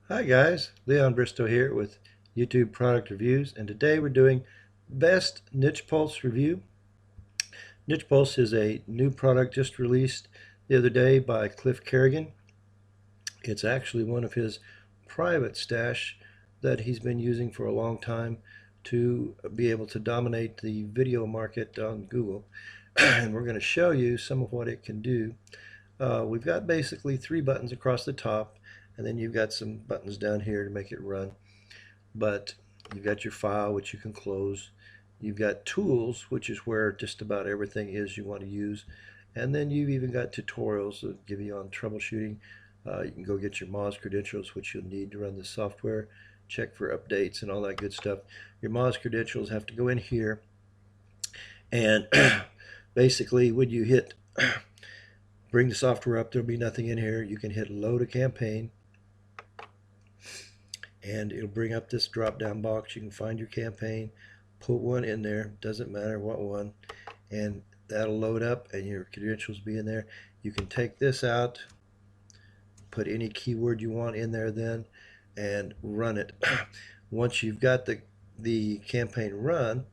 Hi guys, Leon Bristow here with YouTube Product Reviews, and today we're doing Best Niche Pulse Review. Niche Pulse is a new product just released the other day by Cliff Carrigan. It's actually one of his private stash that he's been using for a long time to be able to dominate the video market on Google. And we're going to show you some of what it can do. We've got basically three buttons across the top, and then you've got some buttons down here to make it run. But you've got your file, which you can close. You've got tools, which is where just about everything is you want to use. And then you've even got tutorials that give you on troubleshooting. You can go get your Moz credentials, which you'll need to run the software, check for updates and all that good stuff. Your Moz credentials have to go in here. And basically, when you hit bring the software up, there'll be nothing in here. You can hit load a campaign, and it'll bring up this drop down box. You can find your campaign, put one in there, doesn't matter what one, and that'll load up and your credentials be in there. You can take this out, put any keyword you want in there then, and run it. Once you've got the campaign run,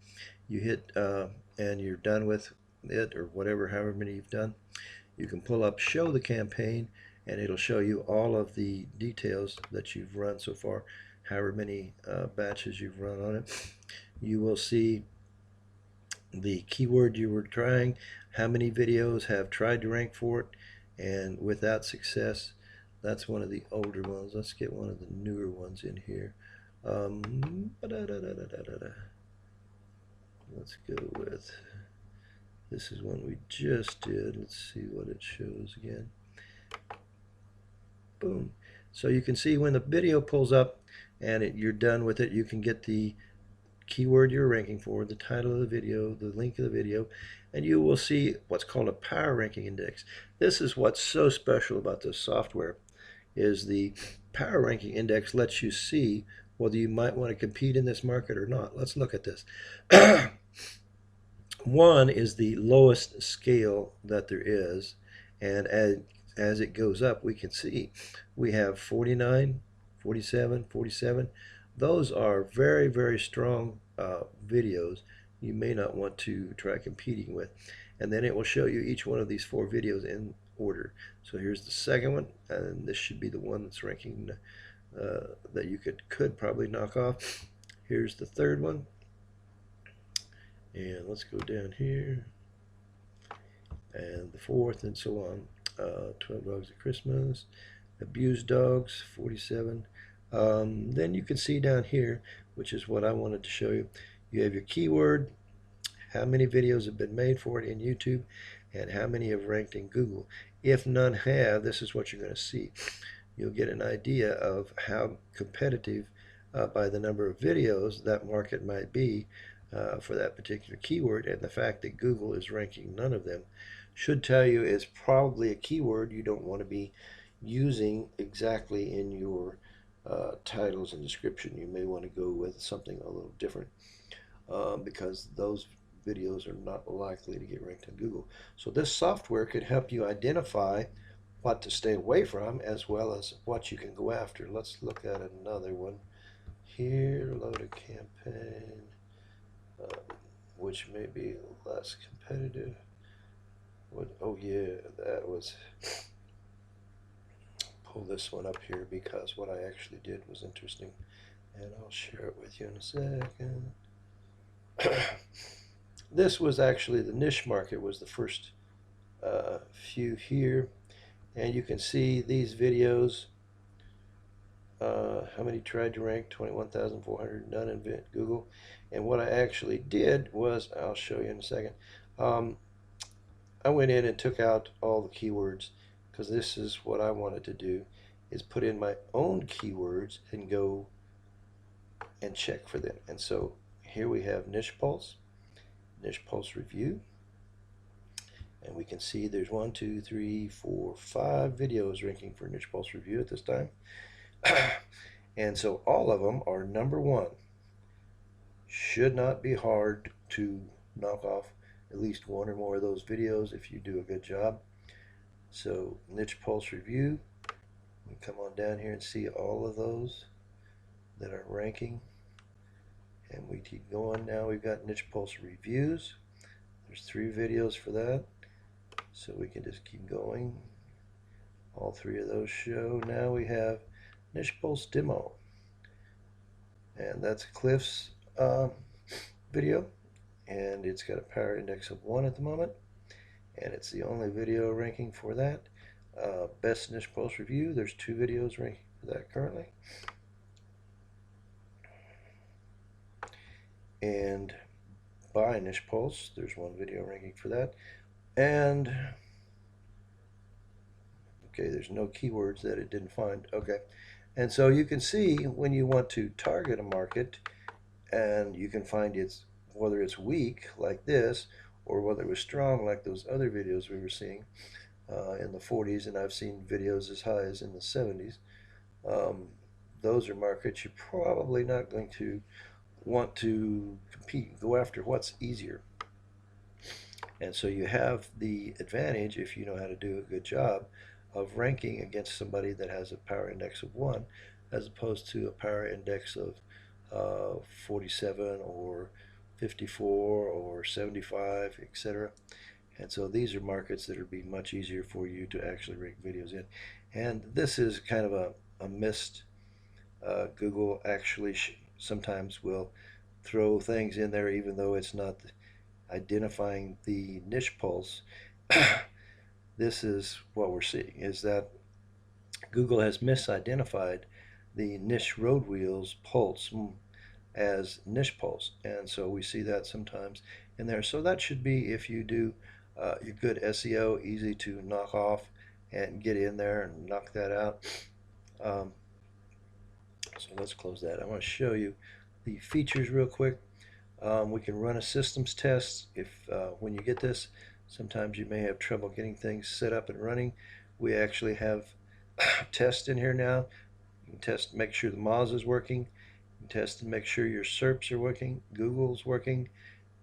you hit and you're done with it, or whatever, however many you've done, you can pull up show the campaign, and it'll show you all of the details that you've run so far, however many batches you've run on it. You will see the keyword you were trying, how many videos have tried to rank for it, and without success. That's one of the older ones. Let's get one of the newer ones in here. Let's go with, this is one we just did. Let's see what it shows again. Boom. So you can see when the video pulls up and you're done with it, you can get the keyword you're ranking for, the title of the video, the link of the video, and you will see what's called a power ranking index. This is what's so special about this software, is the power ranking index lets you see whether you might want to compete in this market or not. Let's look at this. 1 is the lowest scale that there is, and as it goes up, we can see we have 49, 47, 47. Those are very, very strong videos you may not want to try competing with. And then it will show you each one of these 4 videos in order. So here's the second one, and this should be the one that's ranking that you could probably knock off. Here's the third one. And let's go down here. And the fourth, and so on. 12 Dogs at Christmas, Abused Dogs, 47. Then you can see down here, which is what I wanted to show you, you have your keyword, how many videos have been made for it in YouTube, and how many have ranked in Google. If none have, this is what you're going to see. You'll get an idea of how competitive by the number of videos that market might be for that particular keyword, and the fact that Google is ranking none of them should tell you it's probably a keyword you don't want to be using exactly in your titles and description. You may want to go with something a little different because those videos are not likely to get ranked on Google. So this software could help you identify what to stay away from as well as what you can go after. Let's look at another one here. Load a campaign, which may be less competitive. Oh yeah, that was, pull this one up here because what I actually did was interesting, and I'll share it with you in a second. This was actually, the niche market was the first few here, and you can see these videos. How many tried to rank? 21,400, none in Google. And what I actually did was, I'll show you in a second, I went in and took out all the keywords because this is what I wanted to do, is put in my own keywords and go and check for them. And so here we have NichePulse Review, and we can see there's 1, 2, 3, 4, 5 videos ranking for NichePulse Review at this time. And so all of them are #1. Should not be hard to knock off at least one or more of those videos if you do a good job. So NichePulse Review, You can come on down here and see all of those that are ranking. And we keep going. Now we've got NichePulse Reviews. There's 3 videos for that. So we can just keep going. All 3 of those show. Now we have NichePulse Demo. And that's Cliff's video. And it's got a power index of 1 at the moment. And it's the only video ranking for that. Best NichePulse Review. There's 2 videos ranking for that currently. And by NichePulse, there's 1 video ranking for that. And okay, there's no keywords that it didn't find. Okay, and so you can see when you want to target a market, and you can find it's whether it's weak like this, or whether it was strong like those other videos we were seeing in the 40s, and I've seen videos as high as in the 70s. Those are markets you're probably not going to want to compete, go after what's easier. And so you have the advantage, if you know how to do a good job, of ranking against somebody that has a power index of 1 as opposed to a power index of 47 or 54 or 75, etc. And so these are markets that will be much easier for you to actually rank videos in. And this is kind of a missed. Google actually sometimes will throw things in there even though it's not identifying the niche pulse. This is what we're seeing, is that Google has misidentified the niche road wheels pulse as niche pulse, and so we see that sometimes in there. So that should be, if you do your good SEO, easy to knock off and get in there and knock that out. So let's close that. I want to show you the features real quick. We can run a systems test. If when you get this, sometimes you may have trouble getting things set up and running. We actually have tests in here now. You can test, make sure the Moz is working. You can test and make sure your SERPs are working, Google's working,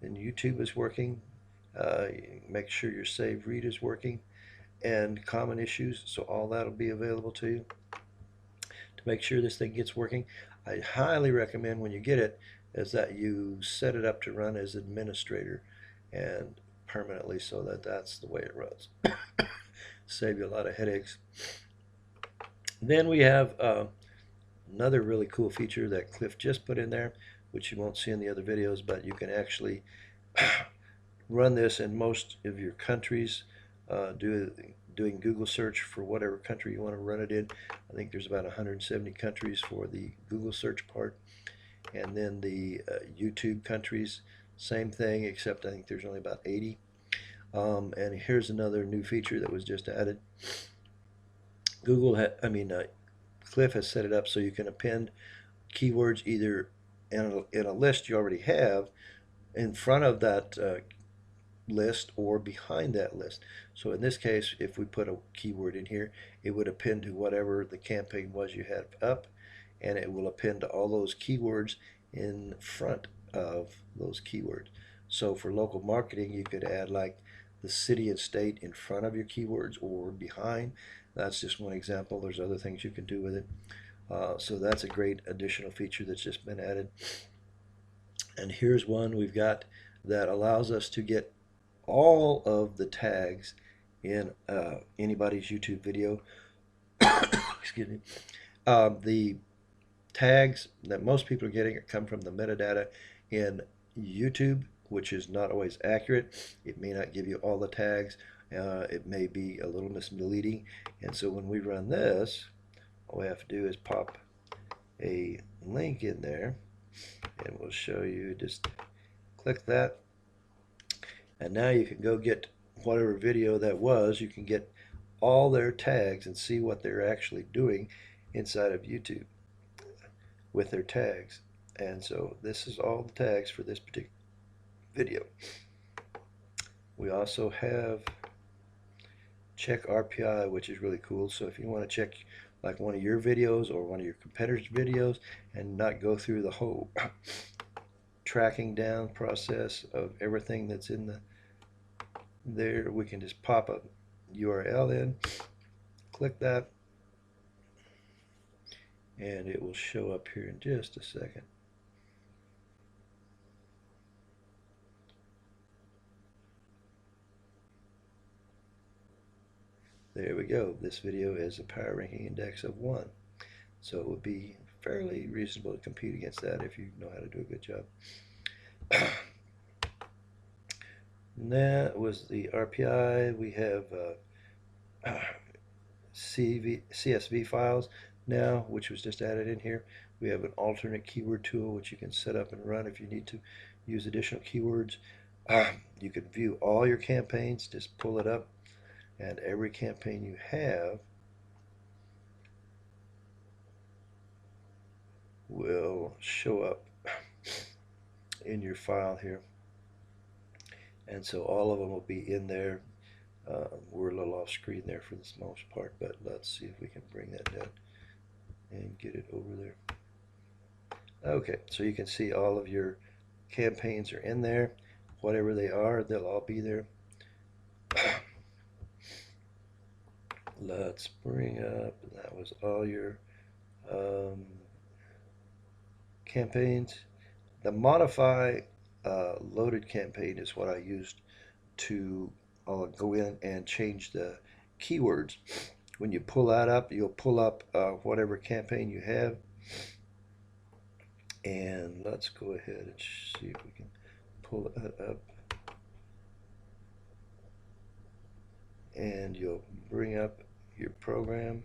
and YouTube is working. Make sure your save read is working, and common issues. So all that will be available to you to make sure this thing gets working. I highly recommend when you get it is that you set it up to run as administrator and permanently, so that that's the way it runs. Save you a lot of headaches. Then we have another really cool feature that Cliff just put in there, which you won't see in the other videos, but you can actually run this in most of your countries, doing Google search for whatever country you want to run it in. I think there's about 170 countries for the Google search part. And then the YouTube countries, same thing, except I think there's only about 80. And here's another new feature that was just added. Cliff has set it up so you can append keywords either in a list you already have in front of that list or behind that list. So in this case, if we put a keyword in here, it would append to whatever the campaign was you had up, and it will append to all those keywords in front of those keywords. So for local marketing, you could add like the city and state in front of your keywords or behind. That's just one example. There's other things you can do with it. So that's a great additional feature that's just been added. And here's one we've got that allows us to get all of the tags in anybody's YouTube video. Excuse me. The tags that most people are getting come from the metadata in YouTube, which is not always accurate. It may not give you all the tags. It may be a little misleading. And so when we run this, all we have to do is pop a link in there, and we'll show you. Just click that, and now you can go get whatever video that was. You can get all their tags and see what they're actually doing inside of YouTube with their tags. And so this is all the tags for this particular video. We also have check RPI, which is really cool. So if you want to check like one of your videos or one of your competitors' videos and not go through the whole tracking down process of everything that's in there, we can just pop a URL in, click that, and it will show up here in just a second. There we go. This video is a power ranking index of 1. So it would be fairly reasonable to compete against that if you know how to do a good job. And that was the RPI. We have CSV files now, which was just added in here. We have an alternate keyword tool, which you can set up and run if you need to use additional keywords. You can view all your campaigns, just pull it up, and every campaign you have will show up in your file here. And so all of them will be in there. We're a little off screen there for this most part, but let's see if we can bring that down and get it over there. Okay, so you can see all of your campaigns are in there. Whatever they are, they'll all be there. Let's bring up, that was all your campaigns. The modify loaded campaign is what I used to go in and change the keywords. When you pull that up, you'll pull up whatever campaign you have. And let's go ahead and see if we can pull that up. And you'll bring up your program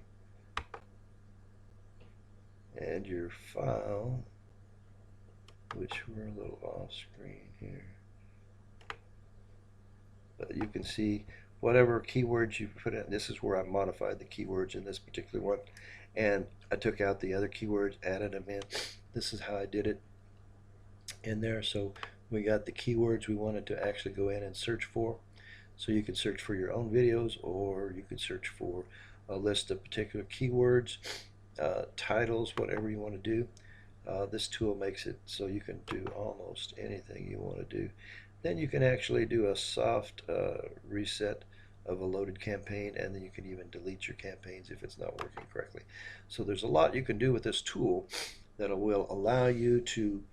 and your file, which we're a little off screen here. But you can see whatever keywords you put in. This is where I modified the keywords in this particular one. And I took out the other keywords, added them in. This is how I did it in there. So we got the keywords we wanted to actually go in and search for. So you can search for your own videos, or you can search for a list of particular keywords, titles, whatever you want to do. This tool makes it so you can do almost anything you want to do. Then you can actually do a soft reset of a loaded campaign, and then you can even delete your campaigns if it's not working correctly. So there's a lot you can do with this tool that will allow you to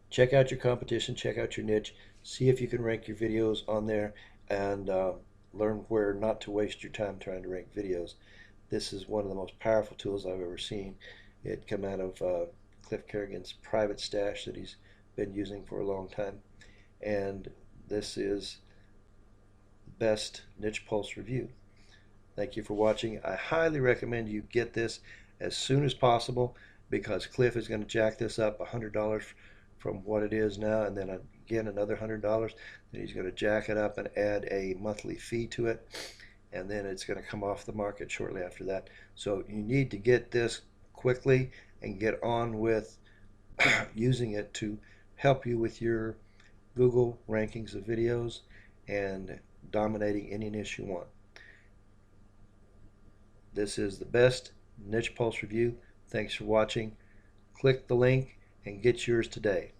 check out your competition, check out your niche, see if you can rank your videos on there, and learn where not to waste your time trying to rank videos. This is one of the most powerful tools I've ever seen. It came out of Cliff Carrigan's private stash that he's been using for a long time. And this is the best NichePulse review. Thank you for watching. I highly recommend you get this as soon as possible, because Cliff is going to jack this up $100 from what it is now, and then again another $100. Then he's going to jack it up and add a monthly fee to it, and then it's going to come off the market shortly after that. So you need to get this quickly and get on with using it to help you with your Google rankings of videos and dominating any niche you want. This is the best NichePulse review. Thanks for watching. Click the link and get yours today.